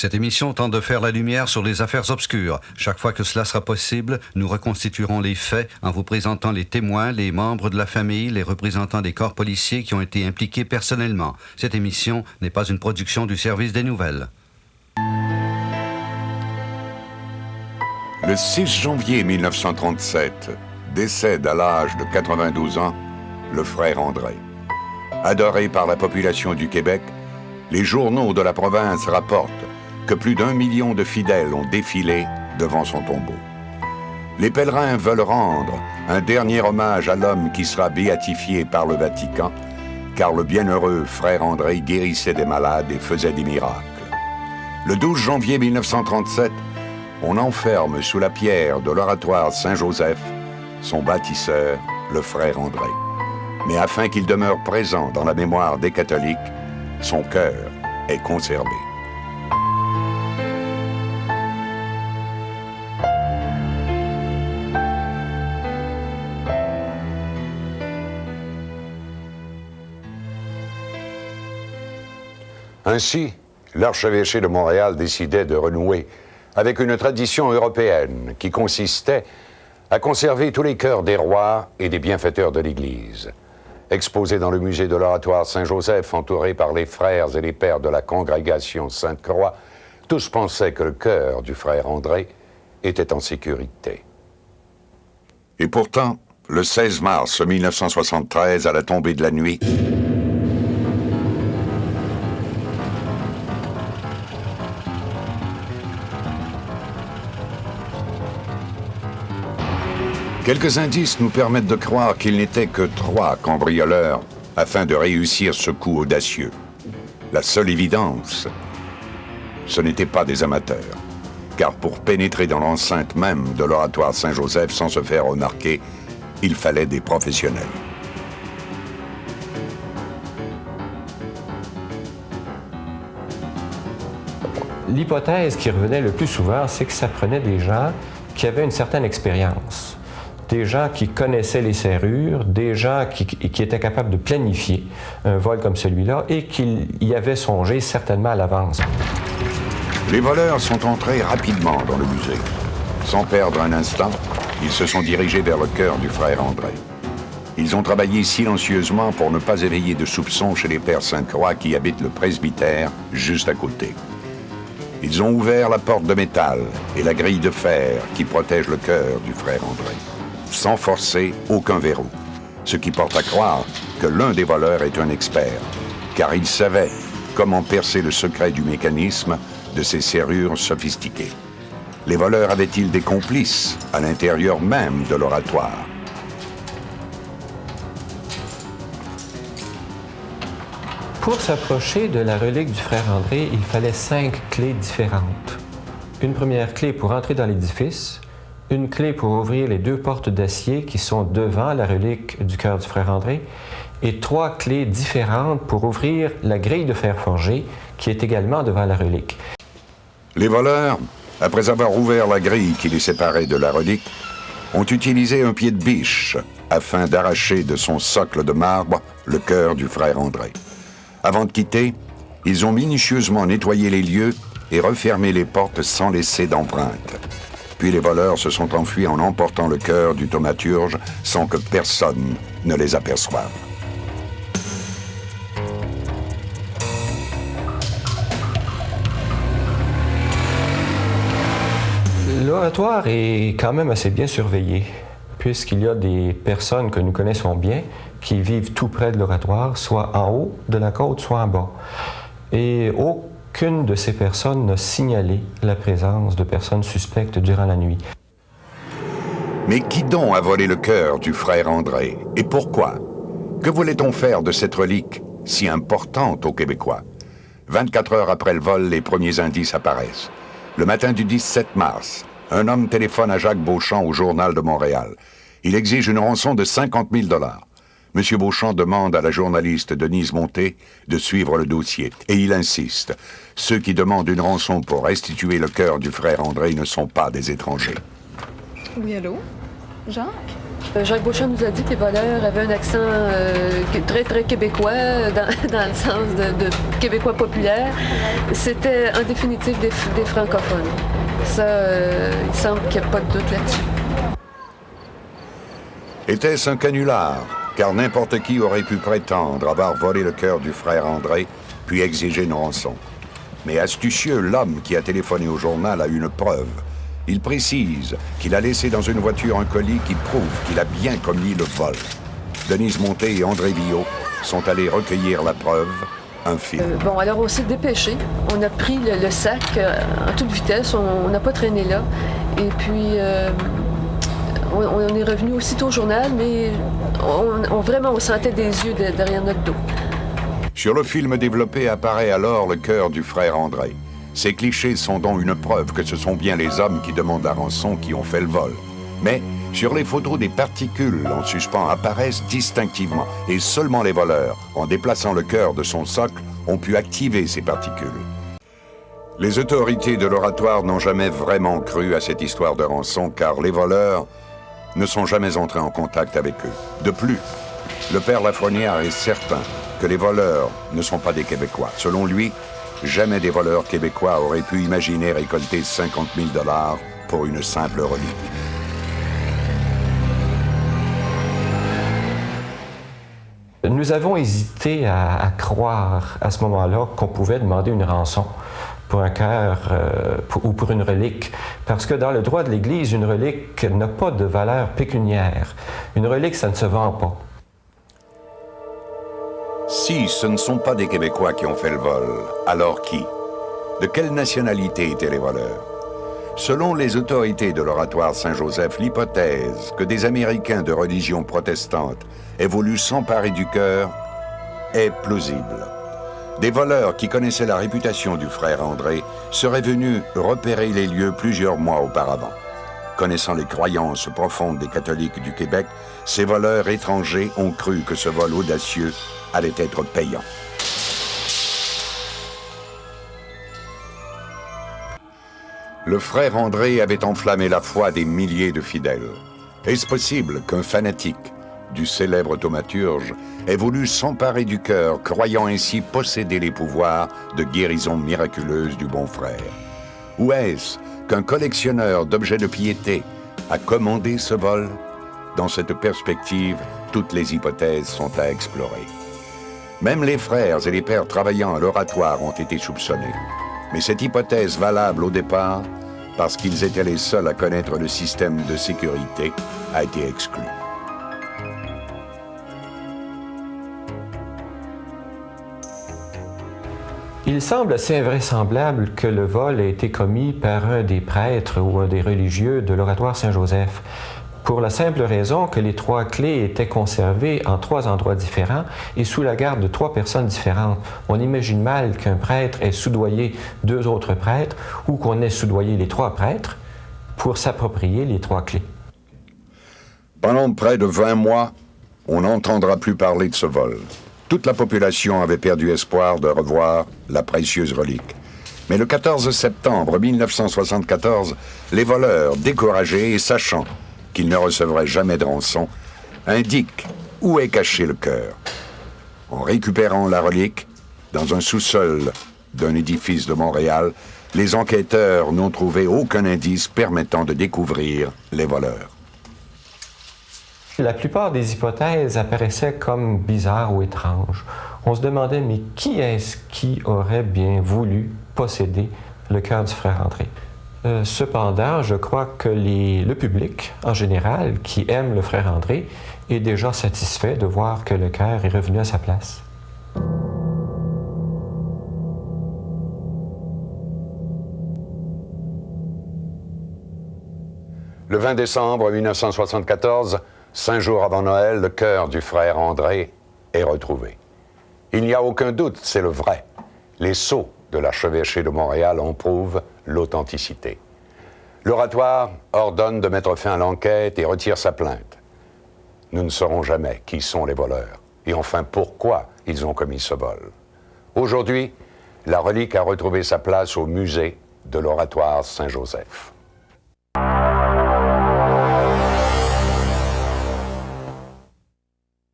Cette émission tente de faire la lumière sur les affaires obscures. Chaque fois que cela sera possible, nous reconstituerons les faits en vous présentant les témoins, les membres de la famille, les représentants des corps policiers qui ont été impliqués personnellement. Cette émission n'est pas une production du service des nouvelles. Le 6 janvier 1937, décède à l'âge de 92 ans le frère André. Adoré par la population du Québec, les journaux de la province rapportent que plus d'1 million de fidèles ont défilé devant son tombeau. Les pèlerins veulent rendre un dernier hommage à l'homme qui sera béatifié par le Vatican, car le bienheureux frère André guérissait des malades et faisait des miracles. Le 12 janvier 1937, on enferme sous la pierre de l'oratoire Saint-Joseph son bâtisseur, le frère André. Mais afin qu'il demeure présent dans la mémoire des catholiques, son cœur est conservé. Ainsi, l'archevêché de Montréal décidait de renouer avec une tradition européenne qui consistait à conserver tous les cœurs des rois et des bienfaiteurs de l'Église. Exposés dans le musée de l'oratoire Saint-Joseph, entourés par les frères et les pères de la congrégation Sainte-Croix, tous pensaient que le cœur du frère André était en sécurité. Et pourtant, le 16 mars 1973, à la tombée de la nuit, quelques indices nous permettent de croire qu'il n'était que 3 cambrioleurs afin de réussir ce coup audacieux. La seule évidence, ce n'étaient pas des amateurs, car pour pénétrer dans l'enceinte même de l'oratoire Saint-Joseph sans se faire remarquer, il fallait des professionnels. L'hypothèse qui revenait le plus souvent, c'est que ça prenait des gens qui avaient une certaine expérience. Des gens qui connaissaient les serrures, des gens qui étaient capables de planifier un vol comme celui-là et qui y avaient songé certainement à l'avance. Les voleurs sont entrés rapidement dans le musée. Sans perdre un instant, ils se sont dirigés vers le cœur du frère André. Ils ont travaillé silencieusement pour ne pas éveiller de soupçons chez les pères Sainte-Croix qui habitent le presbytère juste à côté. Ils ont ouvert la porte de métal et la grille de fer qui protège le cœur du frère André, sans forcer aucun verrou, ce qui porte à croire que l'un des voleurs est un expert, car il savait comment percer le secret du mécanisme de ces serrures sophistiquées. Les voleurs avaient-ils des complices à l'intérieur même de l'oratoire? Pour s'approcher de la relique du frère André, il fallait 5 clés différentes. Une première clé pour entrer dans l'édifice, une clé pour ouvrir les 2 portes d'acier qui sont devant la relique du cœur du frère André et 3 clés différentes pour ouvrir la grille de fer forgé qui est également devant la relique. Les voleurs, après avoir ouvert la grille qui les séparait de la relique, ont utilisé un pied de biche afin d'arracher de son socle de marbre le cœur du frère André. Avant de quitter, ils ont minutieusement nettoyé les lieux et refermé les portes sans laisser d'empreintes. Puis les voleurs se sont enfuis en emportant le cœur du thaumaturge sans que personne ne les aperçoive. L'oratoire est quand même assez bien surveillé, puisqu'il y a des personnes que nous connaissons bien qui vivent tout près de l'oratoire, soit en haut de la côte, soit en bas. Et aucune de ces personnes n'a signalé la présence de personnes suspectes durant la nuit. Mais qui donc a volé le cœur du frère André? Et pourquoi? Que voulait-on faire de cette relique si importante aux Québécois? 24 heures après le vol, les premiers indices apparaissent. Le matin du 17 mars, un homme téléphone à Jacques Beauchamp au Journal de Montréal. Il exige une rançon de 50 000 $. M. Beauchamp demande à la journaliste Denise Monté de suivre le dossier. Et il insiste. Ceux qui demandent une rançon pour restituer le cœur du frère André ne sont pas des étrangers. Oui, allô? Jacques? Jacques Beauchamp nous a dit que les voleurs avaient un accent très, très québécois, dans le sens de québécois populaire. C'était en définitive des francophones. Ça, il semble qu'il n'y a pas de doute là-dessus. Était-ce un canular? Car n'importe qui aurait pu prétendre avoir volé le cœur du frère André, puis exiger une rançon. Mais astucieux, l'homme qui a téléphoné au journal a une preuve. Il précise qu'il a laissé dans une voiture un colis qui prouve qu'il a bien commis le vol. Denise Monté et André Viaud sont allés recueillir la preuve, un film. Alors on s'est dépêché. On a pris le sac en toute vitesse. On n'a pas traîné là. Et puis, on est revenu aussitôt au journal, mais vraiment, on sentait des yeux derrière notre dos. Sur le film développé apparaît alors le cœur du frère André. Ces clichés sont donc une preuve que ce sont bien les hommes qui demandent la rançon qui ont fait le vol. Mais sur les photos, des particules en suspens apparaissent distinctivement et seulement les voleurs, en déplaçant le cœur de son socle, ont pu activer ces particules. Les autorités de l'Oratoire n'ont jamais vraiment cru à cette histoire de rançon car les voleurs ne sont jamais entrés en contact avec eux. De plus, le père Lafrenière est certain que les voleurs ne sont pas des Québécois. Selon lui, jamais des voleurs québécois auraient pu imaginer récolter 50 000 $ pour une simple relique. Nous avons hésité à croire à ce moment-là qu'on pouvait demander une rançon pour un cœur ou pour une relique, parce que dans le droit de l'Église, une relique n'a pas de valeur pécuniaire. Une relique, ça ne se vend pas. Si ce ne sont pas des Québécois qui ont fait le vol, alors qui? De quelle nationalité étaient les voleurs? Selon les autorités de l'Oratoire Saint-Joseph, l'hypothèse que des Américains de religion protestante aient voulu s'emparer du cœur est plausible. Des voleurs qui connaissaient la réputation du frère André seraient venus repérer les lieux plusieurs mois auparavant. Connaissant les croyances profondes des catholiques du Québec, ces voleurs étrangers ont cru que ce vol audacieux allait être payant. Le frère André avait enflammé la foi des milliers de fidèles. Est-ce possible qu'un fanatique du célèbre thaumaturge ait voulu s'emparer du cœur, croyant ainsi posséder les pouvoirs de guérison miraculeuse du bon frère? Ou est-ce qu'un collectionneur d'objets de piété a commandé ce vol? Dans cette perspective, toutes les hypothèses sont à explorer. Même les frères et les pères travaillant à l'Oratoire ont été soupçonnés. Mais cette hypothèse valable au départ, parce qu'ils étaient les seuls à connaître le système de sécurité, a été exclue. Il semble assez invraisemblable que le vol ait été commis par un des prêtres ou un des religieux de l'Oratoire Saint-Joseph, pour la simple raison que les 3 clés étaient conservées en 3 endroits différents et sous la garde de 3 personnes différentes. On imagine mal qu'un prêtre ait soudoyé 2 autres prêtres ou qu'on ait soudoyé les 3 prêtres pour s'approprier les 3 clés. Pendant près de 20 mois, on n'entendra plus parler de ce vol. Toute la population avait perdu espoir de revoir la précieuse relique. Mais le 14 septembre 1974, les voleurs, découragés et sachant qu'ils ne recevraient jamais de rançon, indiquent où est caché le cœur. En récupérant la relique, dans un sous-sol d'un édifice de Montréal, les enquêteurs n'ont trouvé aucun indice permettant de découvrir les voleurs. La plupart des hypothèses apparaissaient comme bizarres ou étranges. On se demandait, mais qui est-ce qui aurait bien voulu posséder le cœur du frère André? Cependant, je crois que le public, en général, qui aime le frère André, est déjà satisfait de voir que le cœur est revenu à sa place. Le 20 décembre 1974, 5 jours avant Noël, le cœur du frère André est retrouvé. Il n'y a aucun doute, c'est le vrai. Les sceaux de l'archevêché de Montréal en prouvent l'authenticité. L'Oratoire ordonne de mettre fin à l'enquête et retire sa plainte. Nous ne saurons jamais qui sont les voleurs et enfin pourquoi ils ont commis ce vol. Aujourd'hui, la relique a retrouvé sa place au musée de l'Oratoire Saint-Joseph.